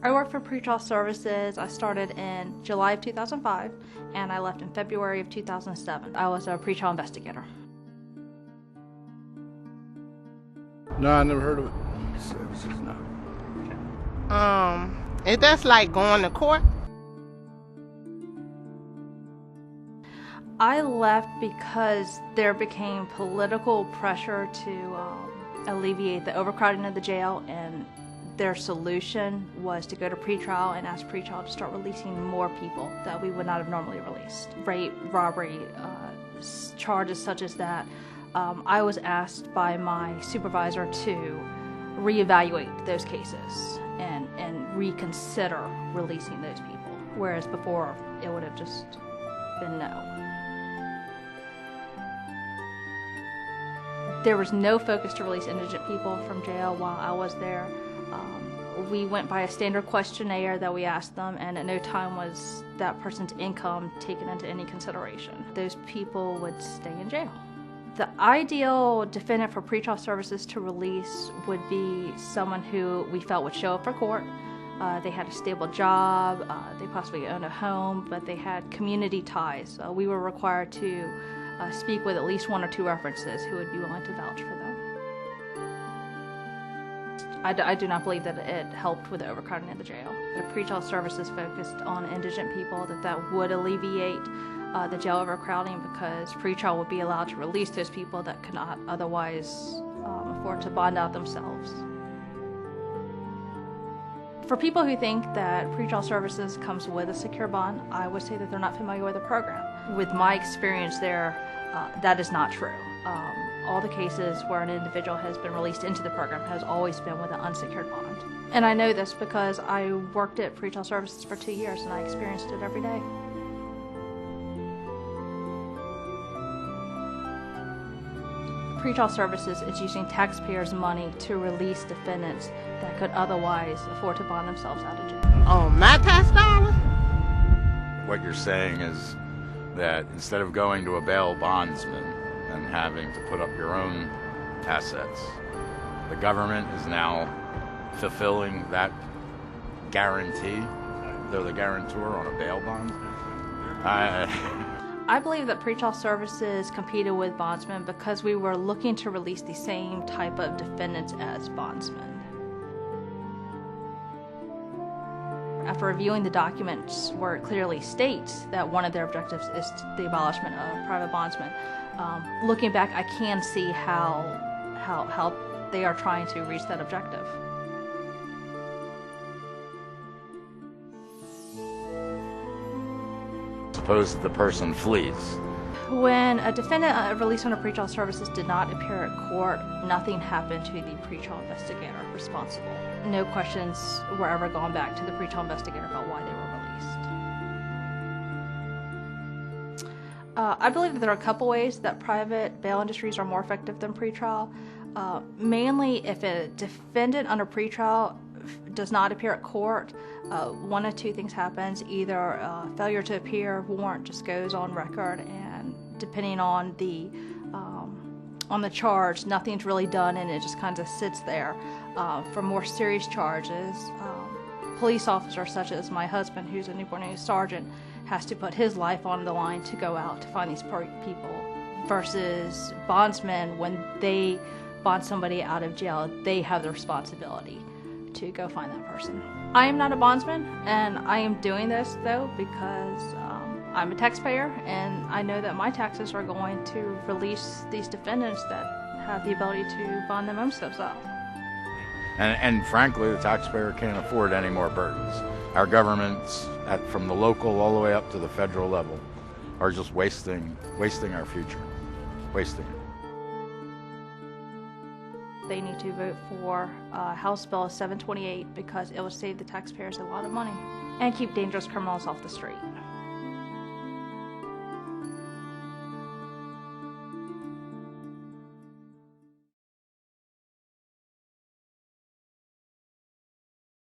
I worked for Pretrial Services. I started in July of 2005, and I left in February of 2007. I was a pretrial investigator. No, I never heard of it. Services, no. Is that like going to court? I left because there became political pressure to alleviate the overcrowding of the jail, and their solution was to go to pretrial and ask pretrial to start releasing more people that we would not have normally released. Rape, robbery, charges such as that. I was asked by my supervisor to reevaluate those cases and reconsider releasing those people, whereas before it would have just been no. There was no focus to release indigent people from jail while I was there. We went by a standard questionnaire that we asked them, and at no time was that person's income taken into any consideration. Those people would stay in jail. The ideal defendant for pretrial services to release would be someone who we felt would show up for court. They had a stable job, they possibly owned a home, but they had community ties. We were required to speak with at least one or two references who would be willing to vouch for them. I do not believe that it helped with the overcrowding of the jail. The pretrial services focused on indigent people, that would alleviate the jail overcrowding, because pretrial would be allowed to release those people that could not otherwise afford to bond out themselves. For people who think that pretrial services comes with a secure bond, I would say that they're not familiar with the program. With my experience there, that is not true. All the cases where an individual has been released into the program has always been with an unsecured bond. And I know this because I worked at Pretrial Services for 2 years and I experienced it every day. Pretrial Services is using taxpayers' money to release defendants that could otherwise afford to bond themselves out of jail. Oh, my tax dollars? What you're saying is that instead of going to a bail bondsman and having to put up your own assets, the government is now fulfilling that guarantee. They're the guarantor on a bail bond. I believe that Pretrial Services competed with bondsmen because we were looking to release the same type of defendants as bondsmen. After reviewing the documents where it clearly states that one of their objectives is the abolishment of private bondsmen, looking back, I can see how they are trying to reach that objective. Suppose the person flees. When a defendant released under Pretrial Services did not appear at court, nothing happened to the pretrial investigator responsible. No questions were ever gone back to the pretrial investigator about why they were released. I believe that there are a couple ways that private bail industries are more effective than pretrial. Mainly if a defendant under pretrial does not appear at court, one of two things happens. Either failure to appear warrant just goes on record, and depending on the charge, nothing's really done and it just kind of sits there. For more serious charges, police officers such as my husband, who's a Newport News sergeant, has to put his life on the line to go out to find these people, versus bondsmen, when they bond somebody out of jail, they have the responsibility to go find that person. I am not a bondsman, and I am doing this though because I'm a taxpayer, and I know that my taxes are going to release these defendants that have the ability to bond themselves out. And frankly, the taxpayer can't afford any more burdens. Our governments, from the local all the way up to the federal level, are just wasting our future, wasting it. They need to vote for House Bill 728 because it will save the taxpayers a lot of money and keep dangerous criminals off the street.